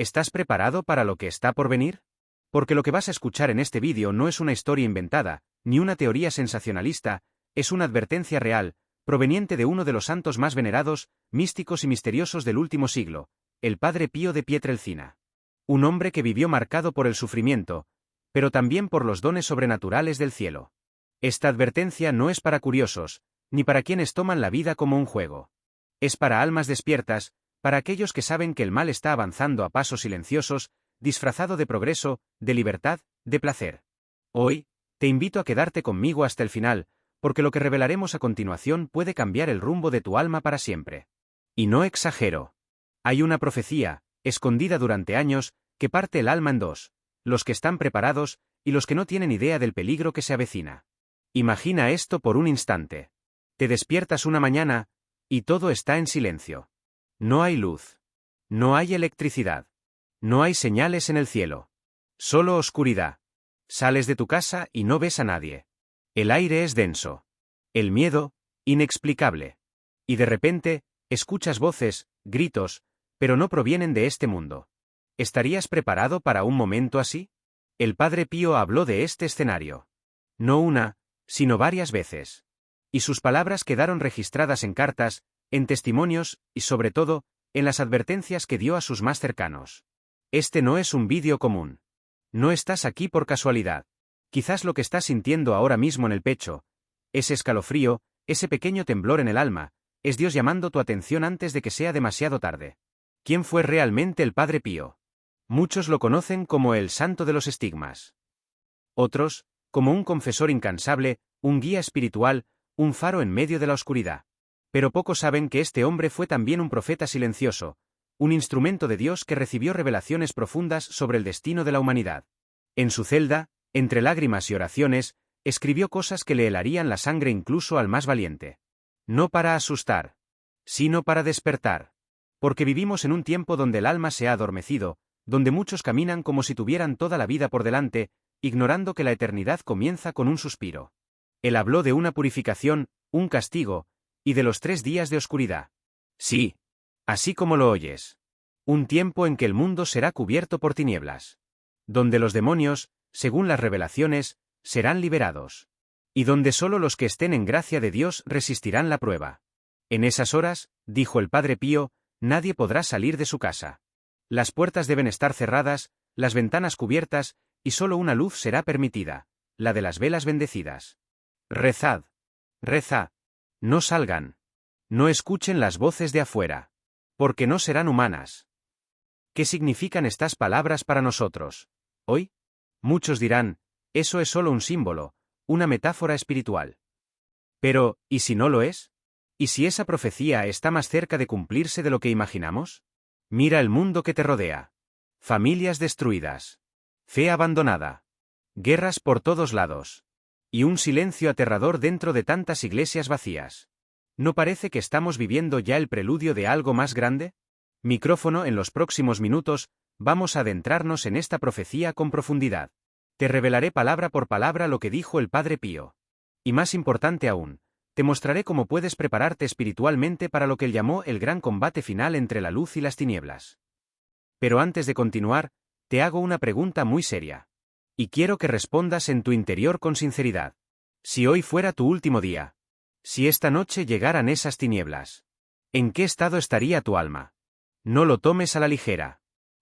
¿Estás preparado para lo que está por venir? Porque lo que vas a escuchar en este vídeo no es una historia inventada, ni una teoría sensacionalista, es una advertencia real, proveniente de uno de los santos más venerados, místicos y misteriosos del último siglo, el Padre Pío de Pietrelcina. Un hombre que vivió marcado por el sufrimiento, pero también por los dones sobrenaturales del cielo. Esta advertencia no es para curiosos, ni para quienes toman la vida como un juego. Es para almas despiertas, para aquellos que saben que el mal está avanzando a pasos silenciosos, disfrazado de progreso, de libertad, de placer. Hoy, te invito a quedarte conmigo hasta el final, porque lo que revelaremos a continuación puede cambiar el rumbo de tu alma para siempre. Y no exagero. Hay una profecía, escondida durante años, que parte el alma en dos, los que están preparados, y los que no tienen idea del peligro que se avecina. Imagina esto por un instante. Te despiertas una mañana, y todo está en silencio. No hay luz. No hay electricidad. No hay señales en el cielo. Solo oscuridad. Sales de tu casa y no ves a nadie. El aire es denso. El miedo, inexplicable. Y de repente, escuchas voces, gritos, pero no provienen de este mundo. ¿Estarías preparado para un momento así? El Padre Pío habló de este escenario. No una, sino varias veces. Y sus palabras quedaron registradas en cartas, en testimonios, y sobre todo, en las advertencias que dio a sus más cercanos. Este no es un vídeo común. No estás aquí por casualidad. Quizás lo que estás sintiendo ahora mismo en el pecho, ese escalofrío, ese pequeño temblor en el alma, es Dios llamando tu atención antes de que sea demasiado tarde. ¿Quién fue realmente el Padre Pío? Muchos lo conocen como el Santo de los Estigmas. Otros, como un confesor incansable, un guía espiritual, un faro en medio de la oscuridad. Pero pocos saben que este hombre fue también un profeta silencioso, un instrumento de Dios que recibió revelaciones profundas sobre el destino de la humanidad. En su celda, entre lágrimas y oraciones, escribió cosas que le helarían la sangre incluso al más valiente. No para asustar, sino para despertar. Porque vivimos en un tiempo donde el alma se ha adormecido, donde muchos caminan como si tuvieran toda la vida por delante, ignorando que la eternidad comienza con un suspiro. Él habló de una purificación, un castigo, y de los 3 días de oscuridad. Sí, así como lo oyes. Un tiempo en que el mundo será cubierto por tinieblas. Donde los demonios, según las revelaciones, serán liberados. Y donde solo los que estén en gracia de Dios resistirán la prueba. En esas horas, dijo el Padre Pío, nadie podrá salir de su casa. Las puertas deben estar cerradas, las ventanas cubiertas, y solo una luz será permitida, la de las velas bendecidas. Rezad. Reza. No salgan. No escuchen las voces de afuera. Porque no serán humanas. ¿Qué significan estas palabras para nosotros? Hoy, muchos dirán, eso es solo un símbolo, una metáfora espiritual. Pero, ¿y si no lo es? ¿Y si esa profecía está más cerca de cumplirse de lo que imaginamos? Mira el mundo que te rodea. Familias destruidas. Fe abandonada. Guerras por todos lados. Y un silencio aterrador dentro de tantas iglesias vacías. ¿No parece que estamos viviendo ya el preludio de algo más grande? Micrófono. En los próximos minutos, vamos a adentrarnos en esta profecía con profundidad. Te revelaré palabra por palabra lo que dijo el Padre Pío. Y más importante aún, te mostraré cómo puedes prepararte espiritualmente para lo que él llamó el gran combate final entre la luz y las tinieblas. Pero antes de continuar, te hago una pregunta muy seria. Y quiero que respondas en tu interior con sinceridad. Si hoy fuera tu último día, si esta noche llegaran esas tinieblas, ¿en qué estado estaría tu alma? No lo tomes a la ligera.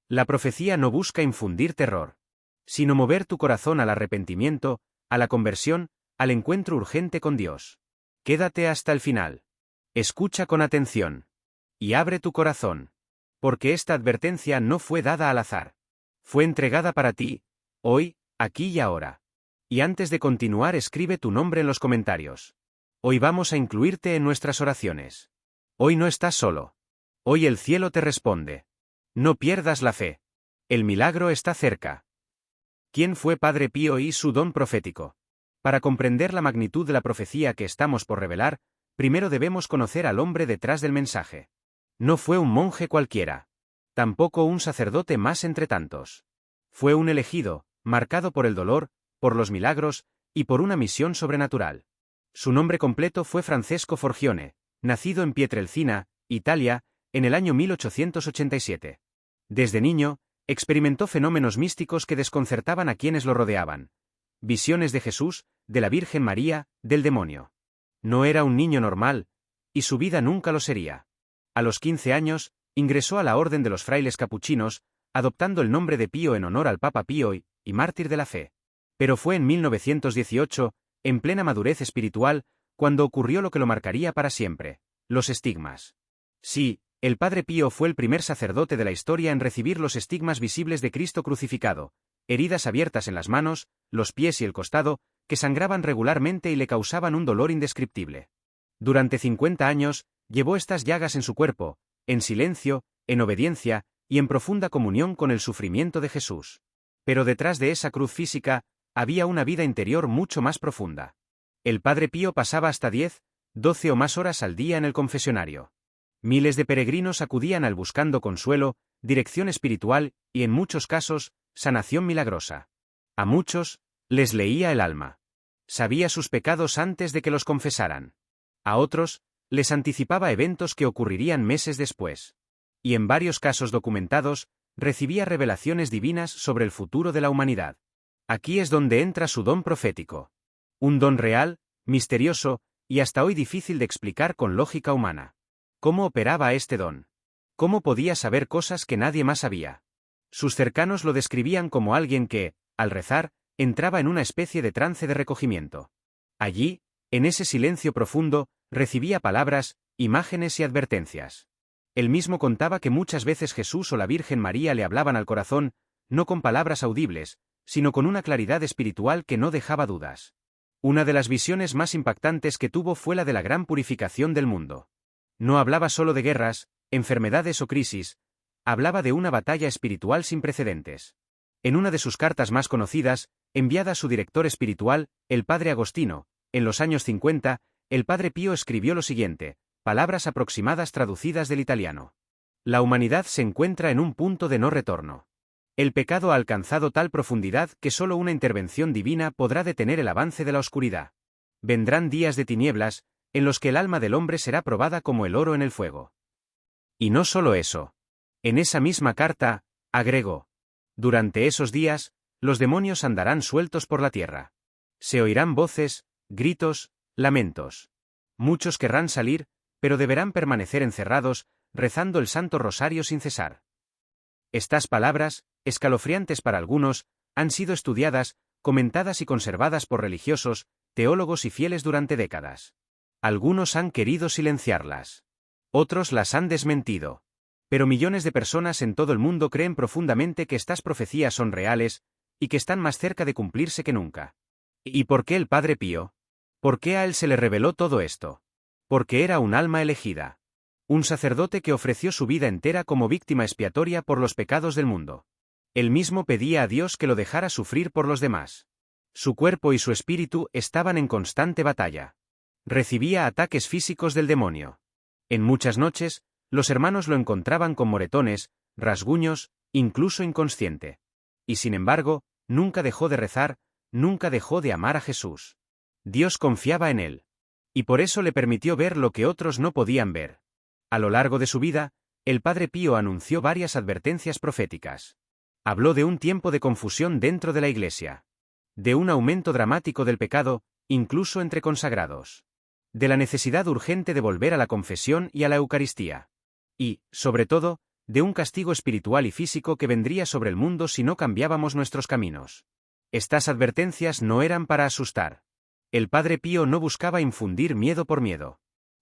La profecía no busca infundir terror, sino mover tu corazón al arrepentimiento, a la conversión, al encuentro urgente con Dios. Quédate hasta el final. Escucha con atención. Y abre tu corazón. Porque esta advertencia no fue dada al azar. Fue entregada para ti, hoy, aquí y ahora. Y antes de continuar, escribe tu nombre en los comentarios. Hoy vamos a incluirte en nuestras oraciones. Hoy no estás solo. Hoy el cielo te responde. No pierdas la fe. El milagro está cerca. ¿Quién fue Padre Pío y su don profético? Para comprender la magnitud de la profecía que estamos por revelar, primero debemos conocer al hombre detrás del mensaje. No fue un monje cualquiera. Tampoco un sacerdote más entre tantos. Fue un elegido, marcado por el dolor, por los milagros, y por una misión sobrenatural. Su nombre completo fue Francesco Forgione, nacido en Pietrelcina, Italia, en el año 1887. Desde niño, Experimentó fenómenos místicos que desconcertaban a quienes lo rodeaban. Visiones de Jesús, de la Virgen María, del demonio. No era un niño normal, y su vida nunca lo sería. A los 15 años, ingresó a la Orden de los Frailes Capuchinos, adoptando el nombre de Pío en honor al Papa Pío y mártir de la fe. Pero fue en 1918, en plena madurez espiritual, cuando ocurrió lo que lo marcaría para siempre: los estigmas. Sí, el Padre Pío fue el primer sacerdote de la historia en recibir los estigmas visibles de Cristo crucificado, heridas abiertas en las manos, los pies y el costado, que sangraban regularmente y le causaban un dolor indescriptible. Durante 50 años, llevó estas llagas en su cuerpo, en silencio, en obediencia, y en profunda comunión con el sufrimiento de Jesús. Pero detrás de esa cruz física, había una vida interior mucho más profunda. El Padre Pío pasaba hasta 10, 12 o más horas al día en el confesionario. Miles de peregrinos acudían al buscando consuelo, dirección espiritual y, en muchos casos, sanación milagrosa. A muchos, les leía el alma. Sabía sus pecados antes de que los confesaran. A otros, les anticipaba eventos que ocurrirían meses después. Y en varios casos documentados, recibía revelaciones divinas sobre el futuro de la humanidad. Aquí es donde entra su don profético. Un don real, misterioso, y hasta hoy difícil de explicar con lógica humana. ¿Cómo operaba este don? ¿Cómo podía saber cosas que nadie más sabía? Sus cercanos lo describían como alguien que, al rezar, entraba en una especie de trance de recogimiento. Allí, en ese silencio profundo, recibía palabras, imágenes y advertencias. Él mismo contaba que muchas veces Jesús o la Virgen María le hablaban al corazón, no con palabras audibles, sino con una claridad espiritual que no dejaba dudas. Una de las visiones más impactantes que tuvo fue la de la gran purificación del mundo. No hablaba solo de guerras, enfermedades o crisis, hablaba de una batalla espiritual sin precedentes. En una de sus cartas más conocidas, enviada a su director espiritual, el padre Agostino, en los años 50, el Padre Pío escribió lo siguiente, palabras aproximadas traducidas del italiano. La humanidad se encuentra en un punto de no retorno. El pecado ha alcanzado tal profundidad que solo una intervención divina podrá detener el avance de la oscuridad. Vendrán días de tinieblas, en los que el alma del hombre será probada como el oro en el fuego. Y no solo eso. En esa misma carta, agregó: durante esos días, los demonios andarán sueltos por la tierra. Se oirán voces, gritos, lamentos. Muchos querrán salir, pero deberán permanecer encerrados, rezando el Santo Rosario sin cesar. Estas palabras, escalofriantes para algunos, han sido estudiadas, comentadas y conservadas por religiosos, teólogos y fieles durante décadas. Algunos han querido silenciarlas. Otros las han desmentido. Pero millones de personas en todo el mundo creen profundamente que estas profecías son reales, y que están más cerca de cumplirse que nunca. ¿Y por qué el Padre Pío? ¿Por qué a él se le reveló todo esto? Porque era un alma elegida. Un sacerdote que ofreció su vida entera como víctima expiatoria por los pecados del mundo. Él mismo pedía a Dios que lo dejara sufrir por los demás. Su cuerpo y su espíritu estaban en constante batalla. Recibía ataques físicos del demonio. En muchas noches, los hermanos lo encontraban con moretones, rasguños, incluso inconsciente. Y sin embargo, nunca dejó de rezar, nunca dejó de amar a Jesús. Dios confiaba en él. Y por eso le permitió ver lo que otros no podían ver. A lo largo de su vida, el Padre Pío anunció varias advertencias proféticas. Habló de un tiempo de confusión dentro de la Iglesia. De un aumento dramático del pecado, incluso entre consagrados. De la necesidad urgente de volver a la confesión y a la Eucaristía. Y, sobre todo, de un castigo espiritual y físico que vendría sobre el mundo si no cambiábamos nuestros caminos. Estas advertencias no eran para asustar. El Padre Pío no buscaba infundir miedo por miedo.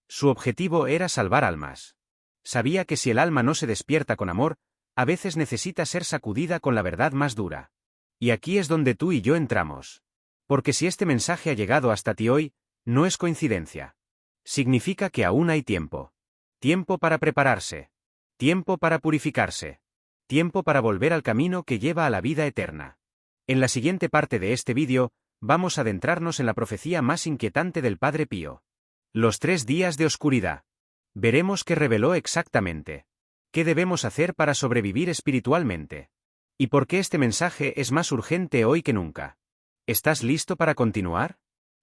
Su objetivo era salvar almas. Sabía que si el alma no se despierta con amor, a veces necesita ser sacudida con la verdad más dura. Y aquí es donde tú y yo entramos. Porque si este mensaje ha llegado hasta ti hoy, no es coincidencia. Significa que aún hay tiempo. Tiempo para prepararse. Tiempo para purificarse. Tiempo para volver al camino que lleva a la vida eterna. En la siguiente parte de este vídeo, vamos a adentrarnos en la profecía más inquietante del Padre Pío. Los 3 días de oscuridad. Veremos qué reveló exactamente. ¿Qué debemos hacer para sobrevivir espiritualmente? ¿Y por qué este mensaje es más urgente hoy que nunca? ¿Estás listo para continuar?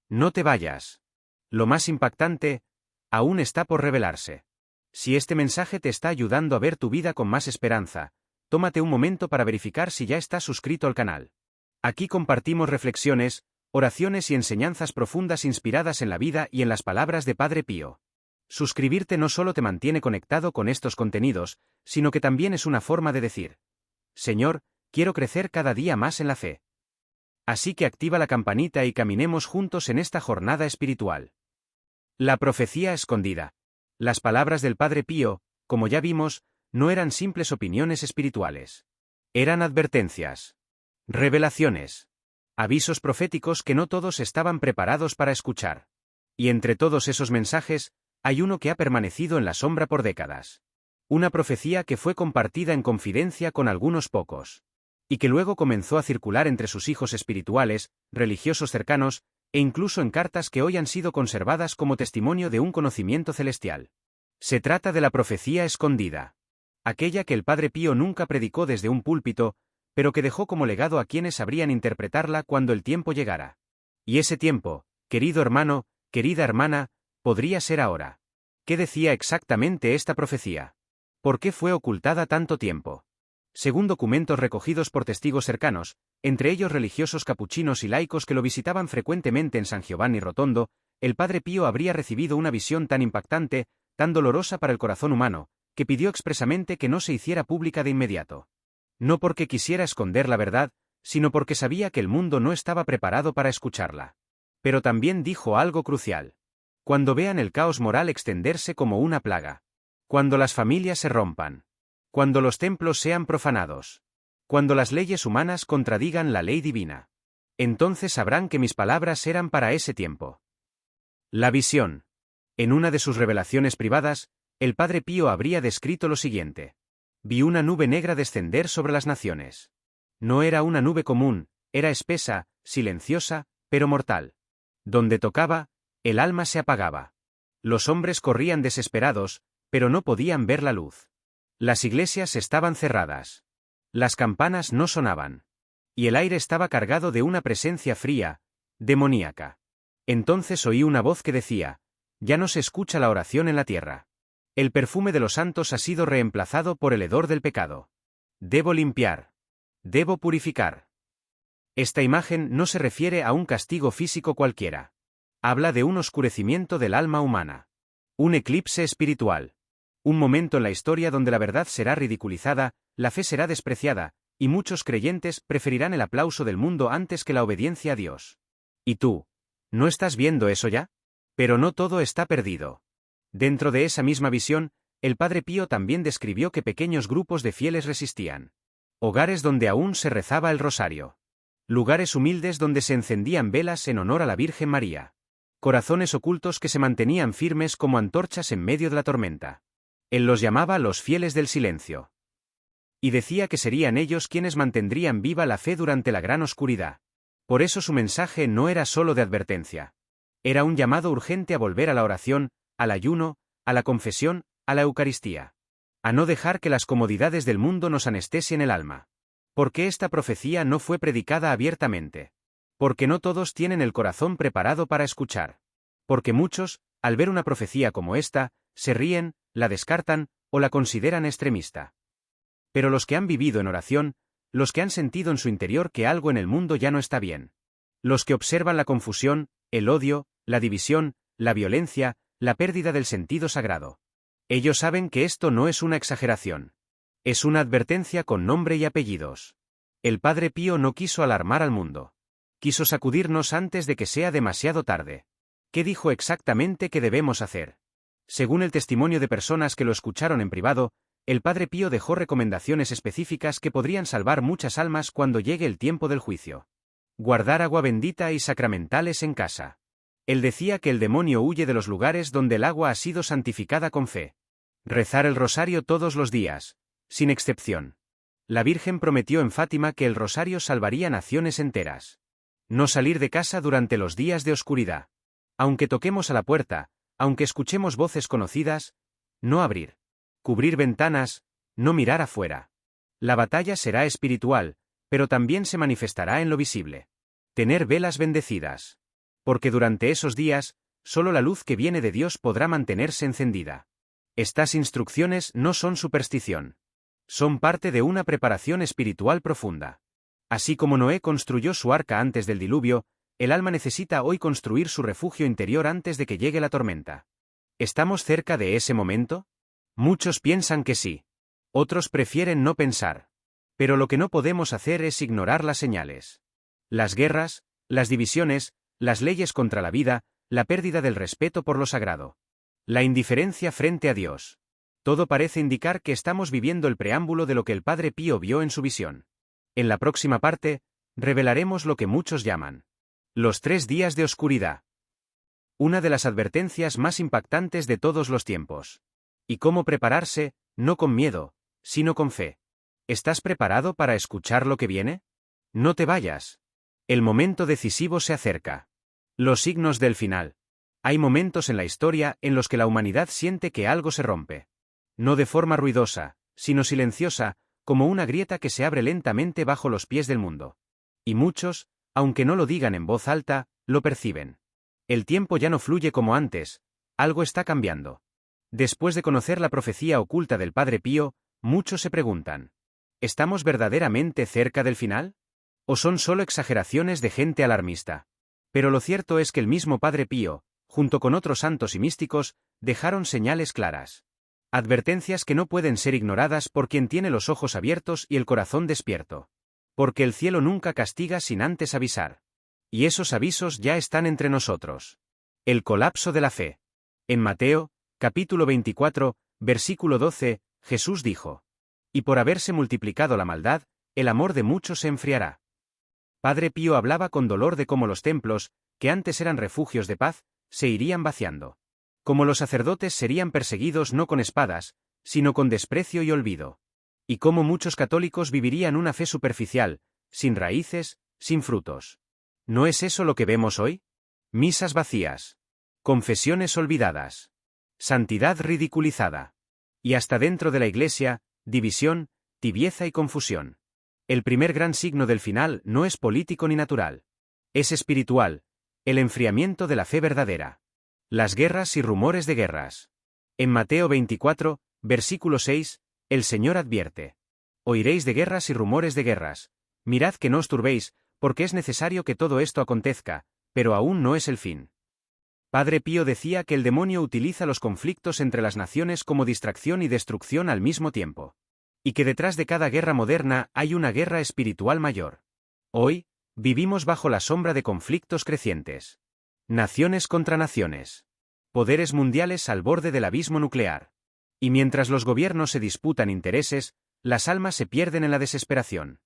No te vayas. Lo más impactante, aún está por revelarse. Si este mensaje te está ayudando a ver tu vida con más esperanza, tómate un momento para verificar si ya estás suscrito al canal. Aquí compartimos reflexiones, oraciones y enseñanzas profundas inspiradas en la vida y en las palabras de Padre Pío. Suscribirte no solo te mantiene conectado con estos contenidos, sino que también es una forma de decir: Señor, quiero crecer cada día más en la fe. Así que activa la campanita y caminemos juntos en esta jornada espiritual. La profecía escondida. Las palabras del Padre Pío, como ya vimos, no eran simples opiniones espirituales. Eran advertencias, revelaciones, avisos proféticos que no todos estaban preparados para escuchar. Y entre todos esos mensajes, hay uno que ha permanecido en la sombra por décadas. Una profecía que fue compartida en confidencia con algunos pocos. Y que luego comenzó a circular entre sus hijos espirituales, religiosos cercanos, e incluso en cartas que hoy han sido conservadas como testimonio de un conocimiento celestial. Se trata de la profecía escondida. Aquella que el Padre Pío nunca predicó desde un púlpito, pero que dejó como legado a quienes sabrían interpretarla cuando el tiempo llegara. Y ese tiempo, querido hermano, querida hermana, podría ser ahora. ¿Qué decía exactamente esta profecía? ¿Por qué fue ocultada tanto tiempo? Según documentos recogidos por testigos cercanos, entre ellos religiosos capuchinos y laicos que lo visitaban frecuentemente en San Giovanni Rotondo, el Padre Pío habría recibido una visión tan impactante, tan dolorosa para el corazón humano, que pidió expresamente que no se hiciera pública de inmediato. No porque quisiera esconder la verdad, sino porque sabía que el mundo no estaba preparado para escucharla. Pero también dijo algo crucial. Cuando vean el caos moral extenderse como una plaga. Cuando las familias se rompan. Cuando los templos sean profanados. Cuando las leyes humanas contradigan la ley divina. Entonces sabrán que mis palabras eran para ese tiempo. La visión. En una de sus revelaciones privadas, el Padre Pío habría descrito lo siguiente. Vi una nube negra descender sobre las naciones. No era una nube común, era espesa, silenciosa, pero mortal. Donde tocaba, el alma se apagaba. Los hombres corrían desesperados, pero no podían ver la luz. Las iglesias estaban cerradas. Las campanas no sonaban. Y el aire estaba cargado de una presencia fría, demoníaca. Entonces oí una voz que decía: ya no se escucha la oración en la tierra. El perfume de los santos ha sido reemplazado por el hedor del pecado. Debo limpiar. Debo purificar. Esta imagen no se refiere a un castigo físico cualquiera. Habla de un oscurecimiento del alma humana. Un eclipse espiritual. Un momento en la historia donde la verdad será ridiculizada, la fe será despreciada, y muchos creyentes preferirán el aplauso del mundo antes que la obediencia a Dios. ¿Y tú? ¿No estás viendo eso ya? Pero no todo está perdido. Dentro de esa misma visión, el Padre Pío también describió que pequeños grupos de fieles resistían. Hogares donde aún se rezaba el rosario. Lugares humildes donde se encendían velas en honor a la Virgen María. Corazones ocultos que se mantenían firmes como antorchas en medio de la tormenta. Él los llamaba los fieles del silencio. Y decía que serían ellos quienes mantendrían viva la fe durante la gran oscuridad. Por eso su mensaje no era solo de advertencia. Era un llamado urgente a volver a la oración, al ayuno, a la confesión, a la Eucaristía. A no dejar que las comodidades del mundo nos anestesien el alma. ¿Por qué esta profecía no fue predicada abiertamente? Porque no todos tienen el corazón preparado para escuchar. Porque muchos, al ver una profecía como esta, se ríen, la descartan, o la consideran extremista. Pero los que han vivido en oración, los que han sentido en su interior que algo en el mundo ya no está bien. Los que observan la confusión, el odio, la división, la violencia, la pérdida del sentido sagrado. Ellos saben que esto no es una exageración. Es una advertencia con nombre y apellidos. El Padre Pío no quiso alarmar al mundo. Quiso sacudirnos antes de que sea demasiado tarde. ¿Qué dijo exactamente que debemos hacer? Según el testimonio de personas que lo escucharon en privado, el Padre Pío dejó recomendaciones específicas que podrían salvar muchas almas cuando llegue el tiempo del juicio. Guardar agua bendita y sacramentales en casa. Él decía que el demonio huye de los lugares donde el agua ha sido santificada con fe. Rezar el rosario todos los días, sin excepción. La Virgen prometió en Fátima que el rosario salvaría naciones enteras. No salir de casa durante los días de oscuridad. Aunque toquemos a la puerta, aunque escuchemos voces conocidas, no abrir. Cubrir ventanas, no mirar afuera. La batalla será espiritual, pero también se manifestará en lo visible. Tener velas bendecidas. Porque durante esos días, solo la luz que viene de Dios podrá mantenerse encendida. Estas instrucciones no son superstición. Son parte de una preparación espiritual profunda. Así como Noé construyó su arca antes del diluvio, el alma necesita hoy construir su refugio interior antes de que llegue la tormenta. ¿Estamos cerca de ese momento? Muchos piensan que sí. Otros prefieren no pensar. Pero lo que no podemos hacer es ignorar las señales. Las guerras, las divisiones, las leyes contra la vida, la pérdida del respeto por lo sagrado. La indiferencia frente a Dios. Todo parece indicar que estamos viviendo el preámbulo de lo que el Padre Pío vio en su visión. En la próxima parte, revelaremos lo que muchos llaman los 3 días de oscuridad. Una de las advertencias más impactantes de todos los tiempos. Y cómo prepararse, no con miedo, sino con fe. ¿Estás preparado para escuchar lo que viene? No te vayas. El momento decisivo se acerca. Los signos del final. Hay momentos en la historia en los que la humanidad siente que algo se rompe. No de forma ruidosa, sino silenciosa, como una grieta que se abre lentamente bajo los pies del mundo. Y muchos, aunque no lo digan en voz alta, lo perciben. El tiempo ya no fluye como antes, algo está cambiando. Después de conocer la profecía oculta del Padre Pío, muchos se preguntan: ¿estamos verdaderamente cerca del final? ¿O son solo exageraciones de gente alarmista? Pero lo cierto es que el mismo Padre Pío, junto con otros santos y místicos, dejaron señales claras. Advertencias que no pueden ser ignoradas por quien tiene los ojos abiertos y el corazón despierto. Porque el cielo nunca castiga sin antes avisar. Y esos avisos ya están entre nosotros. El colapso de la fe. En Mateo, capítulo 24, versículo 12, Jesús dijo: y por haberse multiplicado la maldad, el amor de muchos se enfriará. Padre Pío hablaba con dolor de cómo los templos, que antes eran refugios de paz, se irían vaciando. Como los sacerdotes serían perseguidos no con espadas, sino con desprecio y olvido. Y cómo muchos católicos vivirían una fe superficial, sin raíces, sin frutos. ¿No es eso lo que vemos hoy? Misas vacías. Confesiones olvidadas. Santidad ridiculizada. Y hasta dentro de la Iglesia, división, tibieza y confusión. El primer gran signo del final no es político ni natural. Es espiritual, el enfriamiento de la fe verdadera. Las guerras y rumores de guerras. En Mateo 24, versículo 6, el Señor advierte: oiréis de guerras y rumores de guerras. Mirad que no os turbéis, porque es necesario que todo esto acontezca, pero aún no es el fin. Padre Pío decía que el demonio utiliza los conflictos entre las naciones como distracción y destrucción al mismo tiempo. Y que detrás de cada guerra moderna hay una guerra espiritual mayor. Hoy, vivimos bajo la sombra de conflictos crecientes. Naciones contra naciones. Poderes mundiales al borde del abismo nuclear. Y mientras los gobiernos se disputan intereses, las almas se pierden en la desesperación.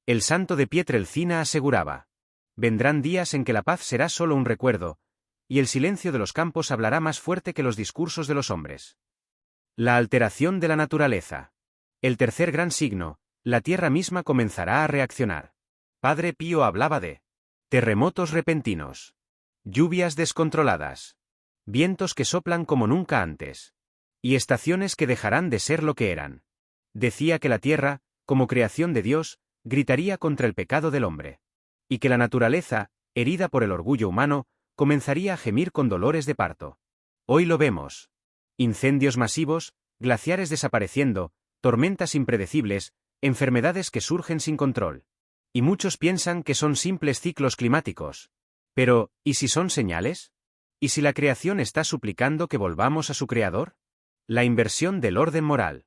El santo de Pietrelcina aseguraba: vendrán días en que la paz será solo un recuerdo, y el silencio de los campos hablará más fuerte que los discursos de los hombres. La alteración de la naturaleza. El tercer gran signo, la tierra misma comenzará a reaccionar. Padre Pío hablaba de terremotos repentinos, lluvias descontroladas, vientos que soplan como nunca antes, y estaciones que dejarán de ser lo que eran. Decía que la tierra, como creación de Dios, gritaría contra el pecado del hombre. Y que la naturaleza, herida por el orgullo humano, comenzaría a gemir con dolores de parto. Hoy lo vemos. Incendios masivos, glaciares desapareciendo, tormentas impredecibles, enfermedades que surgen sin control. Y muchos piensan que son simples ciclos climáticos. Pero, ¿y si son señales? ¿Y si la creación está suplicando que volvamos a su creador? La inversión del orden moral.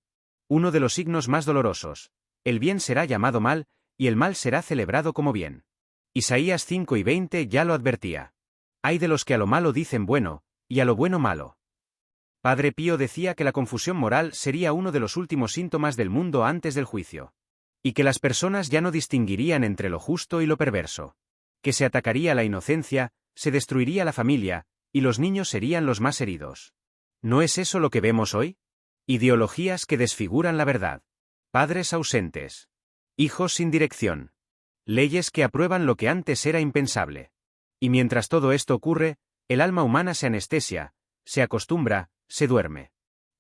Uno de los signos más dolorosos. El bien será llamado mal, y el mal será celebrado como bien. Isaías 5:20 ya lo advertía. Hay de los que a lo malo dicen bueno, y a lo bueno malo. Padre Pío decía que la confusión moral sería uno de los últimos síntomas del mundo antes del juicio. Y que las personas ya no distinguirían entre lo justo y lo perverso. Que se atacaría la inocencia, se destruiría la familia, y los niños serían los más heridos. ¿No es eso lo que vemos hoy? Ideologías que desfiguran la verdad. Padres ausentes. Hijos sin dirección. Leyes que aprueban lo que antes era impensable. Y mientras todo esto ocurre, el alma humana se anestesia, se acostumbra, se duerme.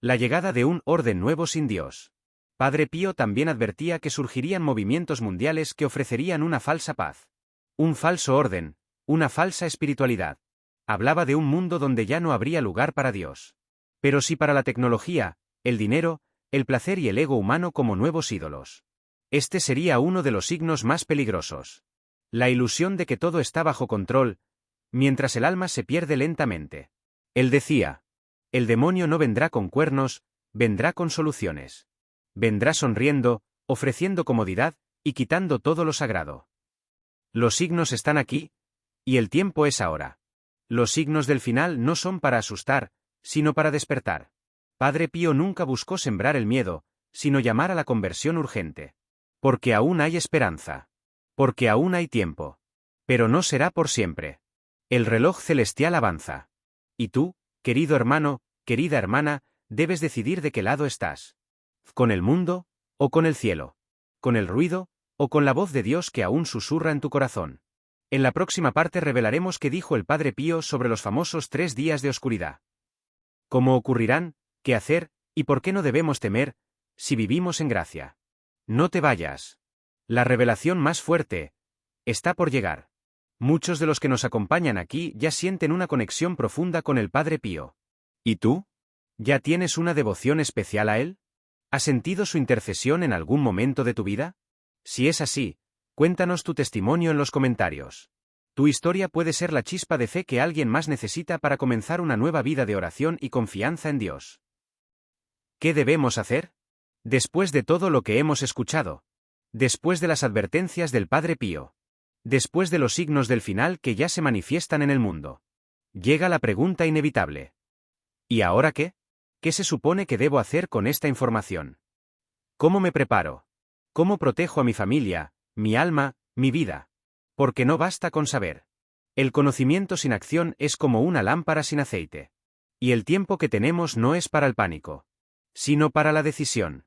La llegada de un orden nuevo sin Dios. Padre Pío también advertía que surgirían movimientos mundiales que ofrecerían una falsa paz. Un falso orden, una falsa espiritualidad. Hablaba de un mundo donde ya no habría lugar para Dios. Pero sí para la tecnología, el dinero, el placer y el ego humano como nuevos ídolos. Este sería uno de los signos más peligrosos. La ilusión de que todo está bajo control, mientras el alma se pierde lentamente. Él decía: el demonio no vendrá con cuernos, vendrá con soluciones. Vendrá sonriendo, ofreciendo comodidad, y quitando todo lo sagrado. Los signos están aquí, y el tiempo es ahora. Los signos del final no son para asustar, sino para despertar. Padre Pío nunca buscó sembrar el miedo, sino llamar a la conversión urgente. Porque aún hay esperanza. Porque aún hay tiempo. Pero no será por siempre. El reloj celestial avanza. Y tú, querido hermano, querida hermana, debes decidir de qué lado estás. ¿Con el mundo, o con el cielo? ¿Con el ruido, o con la voz de Dios que aún susurra en tu corazón? En la próxima parte revelaremos qué dijo el Padre Pío sobre los famosos 3 días de oscuridad. ¿Cómo ocurrirán, qué hacer, y por qué no debemos temer, si vivimos en gracia? No te vayas. La revelación más fuerte está por llegar. Muchos de los que nos acompañan aquí ya sienten una conexión profunda con el Padre Pío. ¿Y tú? ¿Ya tienes una devoción especial a él? ¿Has sentido su intercesión en algún momento de tu vida? Si es así, cuéntanos tu testimonio en los comentarios. Tu historia puede ser la chispa de fe que alguien más necesita para comenzar una nueva vida de oración y confianza en Dios. ¿Qué debemos hacer? Después de todo lo que hemos escuchado. Después de las advertencias del Padre Pío. Después de los signos del final que ya se manifiestan en el mundo. Llega la pregunta inevitable. ¿Y ahora qué? ¿Qué se supone que debo hacer con esta información? ¿Cómo me preparo? ¿Cómo protejo a mi familia, mi alma, mi vida? Porque no basta con saber. El conocimiento sin acción es como una lámpara sin aceite. Y el tiempo que tenemos no es para el pánico, sino para la decisión.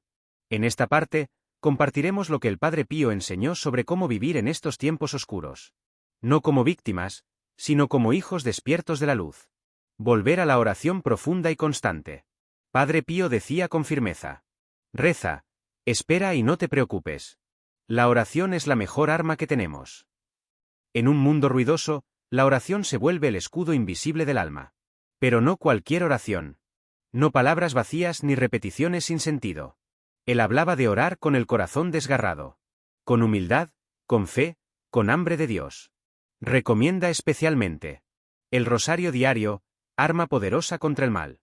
En esta parte, compartiremos lo que el Padre Pío enseñó sobre cómo vivir en estos tiempos oscuros. No como víctimas, sino como hijos despiertos de la luz. Volver a la oración profunda y constante. Padre Pío decía con firmeza: reza, espera y no te preocupes. La oración es la mejor arma que tenemos. En un mundo ruidoso, la oración se vuelve el escudo invisible del alma. Pero no cualquier oración. No palabras vacías ni repeticiones sin sentido. Él hablaba de orar con el corazón desgarrado. Con humildad, con fe, con hambre de Dios. Recomienda especialmente el rosario diario, arma poderosa contra el mal.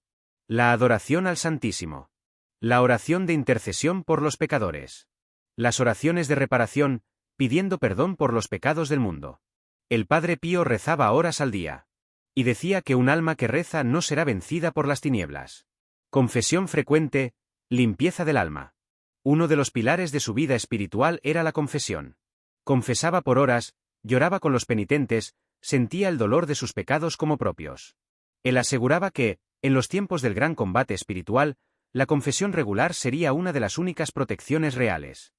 La adoración al Santísimo. La oración de intercesión por los pecadores. Las oraciones de reparación, pidiendo perdón por los pecados del mundo. El Padre Pío rezaba horas al día. Y decía que un alma que reza no será vencida por las tinieblas. Confesión frecuente, limpieza del alma. Uno de los pilares de su vida espiritual era la confesión. Confesaba por horas, lloraba con los penitentes, sentía el dolor de sus pecados como propios. Él aseguraba que, en los tiempos del gran combate espiritual, la confesión regular sería una de las únicas protecciones reales.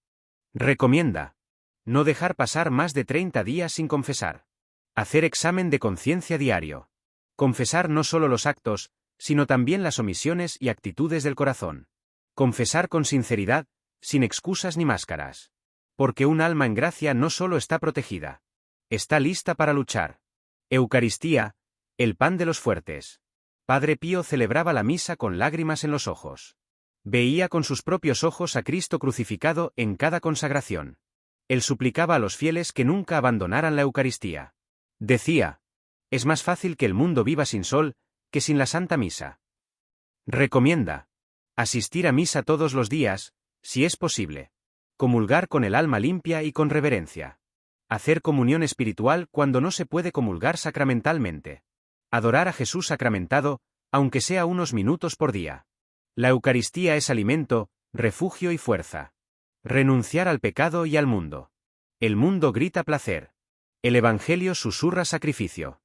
Recomienda no dejar pasar más de 30 días sin confesar. Hacer examen de conciencia diario. Confesar no solo los actos, sino también las omisiones y actitudes del corazón. Confesar con sinceridad, sin excusas ni máscaras. Porque un alma en gracia no solo está protegida. Está lista para luchar. Eucaristía, el pan de los fuertes. Padre Pío celebraba la misa con lágrimas en los ojos. Veía con sus propios ojos a Cristo crucificado en cada consagración. Él suplicaba a los fieles que nunca abandonaran la Eucaristía. Decía: es más fácil que el mundo viva sin sol, que sin la Santa Misa. Recomienda asistir a misa todos los días, si es posible. Comulgar con el alma limpia y con reverencia. Hacer comunión espiritual cuando no se puede comulgar sacramentalmente. Adorar a Jesús sacramentado, aunque sea unos minutos por día. La Eucaristía es alimento, refugio y fuerza. Renunciar al pecado y al mundo. El mundo grita placer. El Evangelio susurra sacrificio.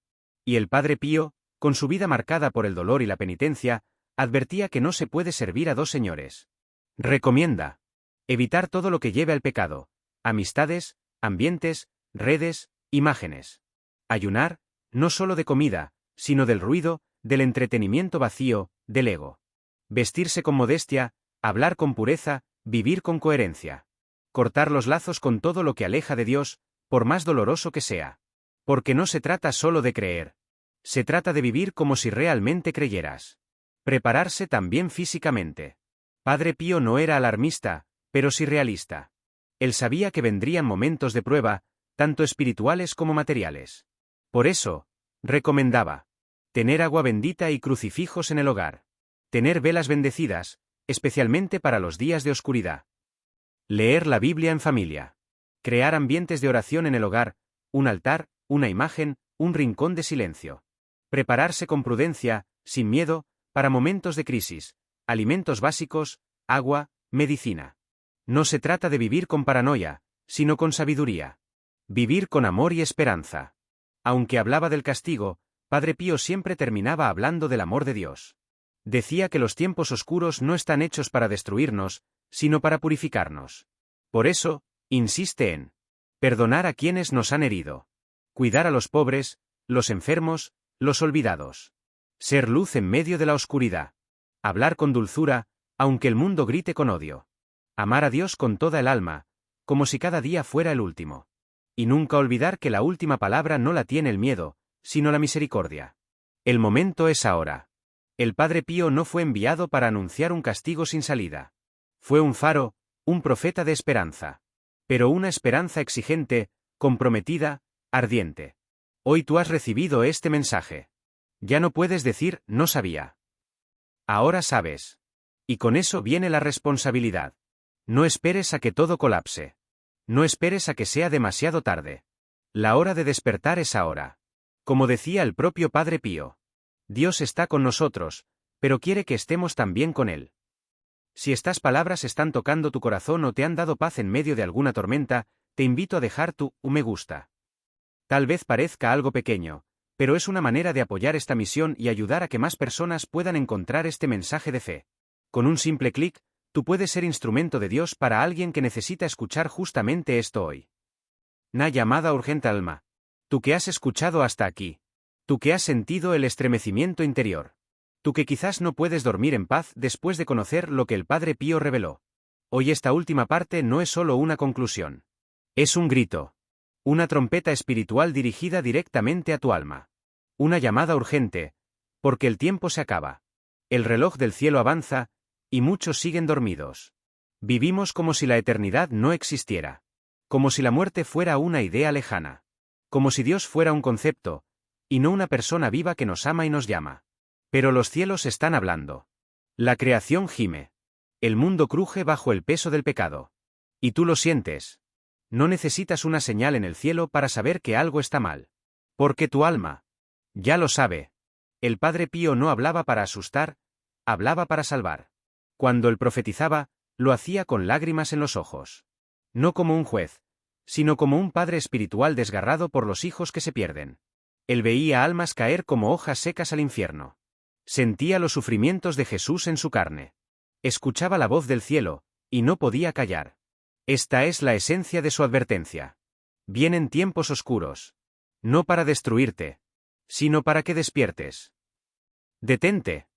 Y el Padre Pío, con su vida marcada por el dolor y la penitencia, advertía que no se puede servir a dos señores. Recomienda evitar todo lo que lleve al pecado: amistades, ambientes, redes, imágenes. Ayunar, no solo de comida, sino del ruido, del entretenimiento vacío, del ego. Vestirse con modestia, hablar con pureza, vivir con coherencia. Cortar los lazos con todo lo que aleja de Dios, por más doloroso que sea. Porque no se trata solo de creer. Se trata de vivir como si realmente creyeras. Prepararse también físicamente. Padre Pío no era alarmista, pero sí realista. Él sabía que vendrían momentos de prueba, tanto espirituales como materiales. Por eso, recomendaba tener agua bendita y crucifijos en el hogar. Tener velas bendecidas, especialmente para los días de oscuridad. Leer la Biblia en familia. Crear ambientes de oración en el hogar, un altar, una imagen, un rincón de silencio. Prepararse con prudencia, sin miedo, para momentos de crisis, alimentos básicos, agua, medicina. No se trata de vivir con paranoia, sino con sabiduría. Vivir con amor y esperanza. Aunque hablaba del castigo, Padre Pío siempre terminaba hablando del amor de Dios. Decía que los tiempos oscuros no están hechos para destruirnos, sino para purificarnos. Por eso, insiste en perdonar a quienes nos han herido. Cuidar a los pobres, los enfermos, los olvidados. Ser luz en medio de la oscuridad. Hablar con dulzura, aunque el mundo grite con odio. Amar a Dios con toda el alma, como si cada día fuera el último. Y nunca olvidar que la última palabra no la tiene el miedo, sino la misericordia. El momento es ahora. El Padre Pío no fue enviado para anunciar un castigo sin salida. Fue un faro, un profeta de esperanza. Pero una esperanza exigente, comprometida, ardiente. Hoy tú has recibido este mensaje. Ya no puedes decir, no sabía. Ahora sabes. Y con eso viene la responsabilidad. No esperes a que todo colapse. No esperes a que sea demasiado tarde. La hora de despertar es ahora. Como decía el propio Padre Pío. Dios está con nosotros, pero quiere que estemos también con Él. Si estas palabras están tocando tu corazón o te han dado paz en medio de alguna tormenta, te invito a dejar tu me gusta. Tal vez parezca algo pequeño, pero es una manera de apoyar esta misión y ayudar a que más personas puedan encontrar este mensaje de fe. Con un simple clic, tú puedes ser instrumento de Dios para alguien que necesita escuchar justamente esto hoy. Una llamada urgente alma. Tú que has escuchado hasta aquí. Tú que has sentido el estremecimiento interior. Tú que quizás no puedes dormir en paz después de conocer lo que el Padre Pío reveló. Hoy esta última parte no es solo una conclusión. Es un grito. Una trompeta espiritual dirigida directamente a tu alma. Una llamada urgente, porque el tiempo se acaba. El reloj del cielo avanza, y muchos siguen dormidos. Vivimos como si la eternidad no existiera. Como si la muerte fuera una idea lejana. Como si Dios fuera un concepto, y no una persona viva que nos ama y nos llama. Pero los cielos están hablando. La creación gime. El mundo cruje bajo el peso del pecado. Y tú lo sientes. No necesitas una señal en el cielo para saber que algo está mal. Porque tu alma ya lo sabe. El Padre Pío no hablaba para asustar, hablaba para salvar. Cuando él profetizaba, lo hacía con lágrimas en los ojos. No como un juez, sino como un padre espiritual desgarrado por los hijos que se pierden. Él veía almas caer como hojas secas al infierno. Sentía los sufrimientos de Jesús en su carne. Escuchaba la voz del cielo, y no podía callar. Esta es la esencia de su advertencia. Vienen tiempos oscuros. No para destruirte, sino para que despiertes. Detente.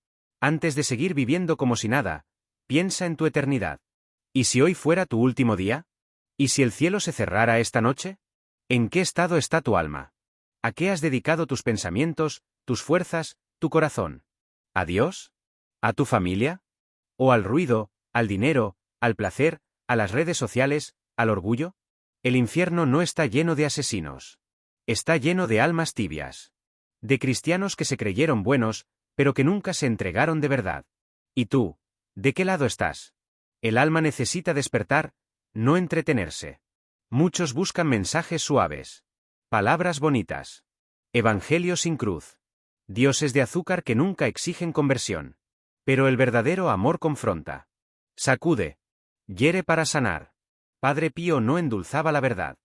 Antes de seguir viviendo como si nada, piensa en tu eternidad. ¿Y si hoy fuera tu último día? ¿Y si el cielo se cerrara esta noche? ¿En qué estado está tu alma? ¿A qué has dedicado tus pensamientos, tus fuerzas, tu corazón? ¿A Dios? ¿A tu familia? ¿O al ruido, al dinero, al placer, a las redes sociales, al orgullo? El infierno no está lleno de asesinos. Está lleno de almas tibias. De cristianos que se creyeron buenos, pero que nunca se entregaron de verdad. ¿Y tú? ¿De qué lado estás? El alma necesita despertar, no entretenerse. Muchos buscan mensajes suaves. Palabras bonitas. Evangelio sin cruz. Dioses de azúcar que nunca exigen conversión. Pero el verdadero amor confronta. Sacude. Hiere para sanar. Padre Pío no endulzaba la verdad.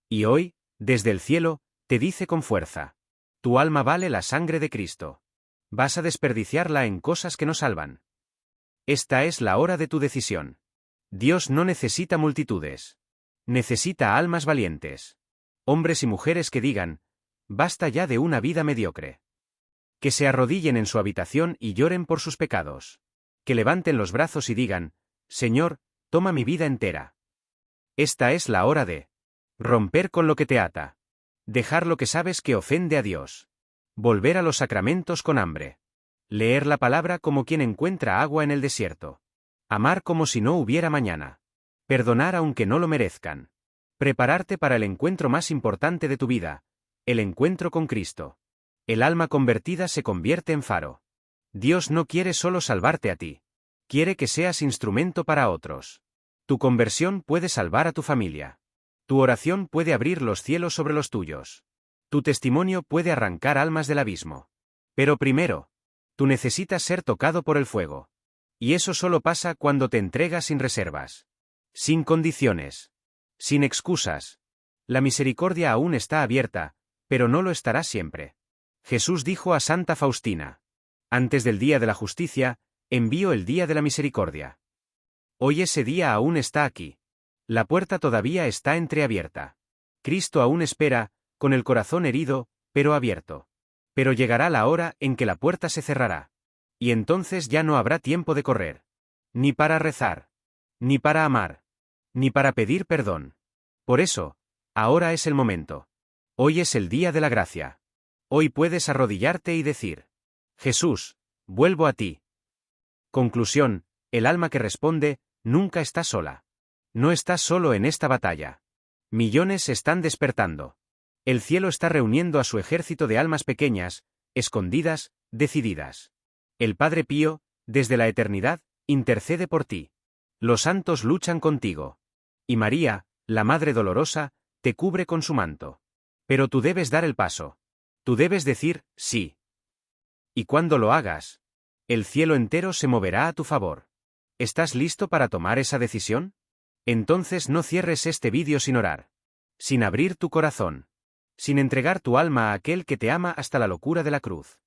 Y hoy, desde el cielo, te dice con fuerza. Tu alma vale la sangre de Cristo. Vas a desperdiciarla en cosas que no salvan. Esta es la hora de tu decisión. Dios no necesita multitudes. Necesita almas valientes. Hombres y mujeres que digan, basta ya de una vida mediocre. Que se arrodillen en su habitación y lloren por sus pecados. Que levanten los brazos y digan, Señor, toma mi vida entera. Esta es la hora de romper con lo que te ata. Dejar lo que sabes que ofende a Dios. Volver a los sacramentos con hambre. Leer la palabra como quien encuentra agua en el desierto. Amar como si no hubiera mañana. Perdonar aunque no lo merezcan. Prepararte para el encuentro más importante de tu vida, el encuentro con Cristo. El alma convertida se convierte en faro. Dios no quiere solo salvarte a ti. Quiere que seas instrumento para otros. Tu conversión puede salvar a tu familia. Tu oración puede abrir los cielos sobre los tuyos. Tu testimonio puede arrancar almas del abismo. Pero primero, tú necesitas ser tocado por el fuego. Y eso solo pasa cuando te entregas sin reservas. Sin condiciones. Sin excusas. La misericordia aún está abierta, pero no lo estará siempre. Jesús dijo a Santa Faustina: antes del día de la justicia, envío el día de la misericordia. Hoy ese día aún está aquí. La puerta todavía está entreabierta. Cristo aún espera, con el corazón herido, pero abierto. Pero llegará la hora en que la puerta se cerrará. Y entonces ya no habrá tiempo de correr. Ni para rezar. Ni para amar. Ni para pedir perdón. Por eso, ahora es el momento. Hoy es el día de la gracia. Hoy puedes arrodillarte y decir: Jesús, vuelvo a ti. Conclusión: el alma que responde, nunca está sola. No estás solo en esta batalla. Millones están despertando. El cielo está reuniendo a su ejército de almas pequeñas, escondidas, decididas. El Padre Pío, desde la eternidad, intercede por ti. Los santos luchan contigo. Y María, la Madre Dolorosa, te cubre con su manto. Pero tú debes dar el paso. Tú debes decir, sí. Y cuando lo hagas, el cielo entero se moverá a tu favor. ¿Estás listo para tomar esa decisión? Entonces no cierres este vídeo sin orar. Sin abrir tu corazón. Sin entregar tu alma a aquel que te ama hasta la locura de la cruz.